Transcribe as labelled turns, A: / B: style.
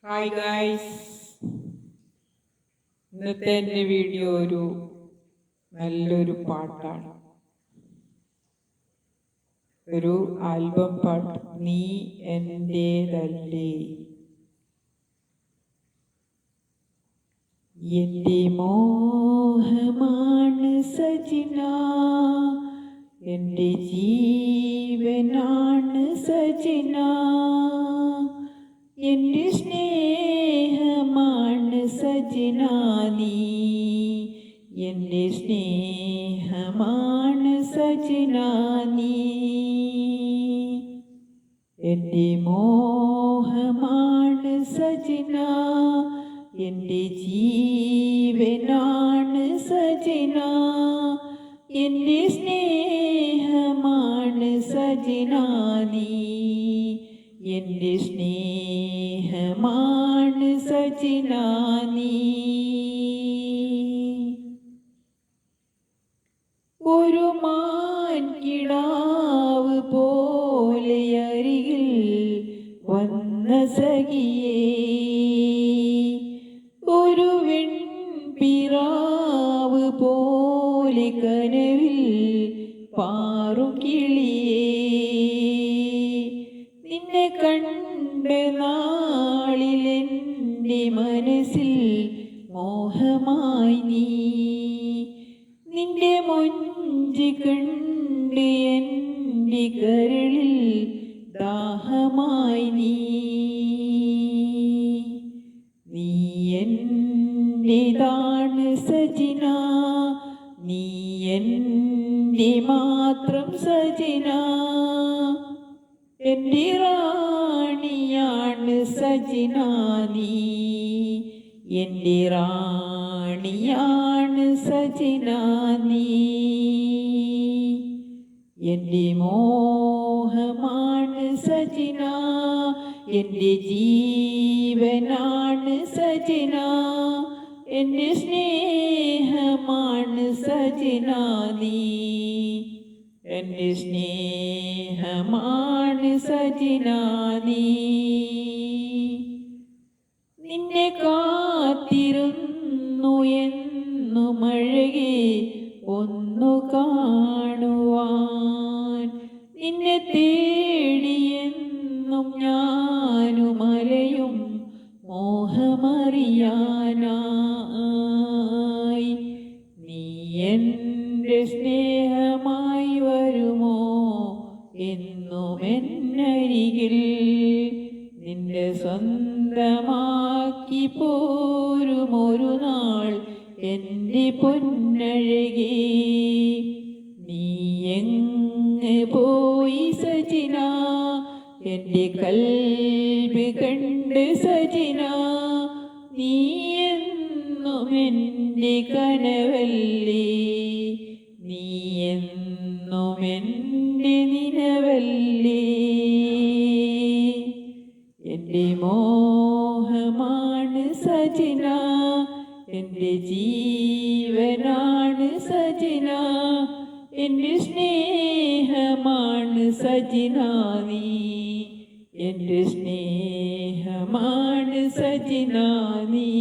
A: Hi guys, ഇന്നത്തെ എൻ്റെ video ഒരു നല്ലൊരു പാട്ടാണ്. ഒരു ആൽബം പാട്ട്. നീ എൻ്റേതല്ലേ, എൻ്റെ മോഹമാണ് സജിന, എൻ്റെ ജീവനാണ് സജിന, എൻ്റെ സ്നേഹമാണ് സജിന നീ, എൻ്റെ സ്നേഹമാണ് സജിന നീ, എൻ്റെ മോഹമാണ് സജിന, എൻ്റെ ജീവനാണ് സജിന, എൻ്റെ സ്നേഹമാണ് സജിന നീ, എൻ്റെ സ്നേഹമാണ് സജിന നീ. ഒരു മാൻകിടാവ് പോലെ അരികിൽ വന്ന സഖിയേ, ഒരു വെൺപിറാവ് പോലെ കനവിൽ പാറും കിളിയേ, നിന്നെ കണ്ട നാളിലെൻ്റെ മനസ്സിൽ മോഹമായി നീ, നിന്റെ മൊഞ്ച് കണ്ട് എൻ്റെ കരളിൽ ദാഹമായി നീ, നീ എൻ്റെതാണ് സജിന, നീ എൻ്റെ മാത്രം സജിന, എൻ്റെ റാണിയാണ് സജിന നീ, എൻ്റെ റാണിയാണ് സജിന നീ, എൻ്റെ മോഹമാണ് സജിന, എൻ്റെ ജീവനാണ് സജിന, എൻ്റെ സ്നേഹമാണ് സജിന നീ, എൻ്റെ സ്നേഹമാണ് സജിന നീ. നിന്നെ കാത്തിരുന്നു എന്നും അഴകെ ഒന്നു കാണുവാൻ, നിന്നെ തേടിയെന്നും ഞാനും അലയും മോഹമറിയാനായി, നീ എൻ്റെ സ്നേഹമായി വരുമോ എന്നും എന്നരികിൽ, നിന്റെ സ്വന്തമാക്കി പോരുമൊരു നാൾ എൻ്റെ പൊന്നഴകേ, നീ എങ്ങ് പോയി സജിന, എൻ്റെ കൽബ് കണ്ട് സജിന, നീ എന്നും എൻ്റെ കനവല്ലേ, നീ എന്നും എൻ്റെ നിലവല്ലേ, എൻ്റെ മോഹമാണ് സജിന, എൻ്റെ ജീവനാണ് സജിന, എൻ്റെ സ്നേഹമാണ് സജിന നീ, എൻ്റെ സ്നേഹമാണ് സജിന നീ.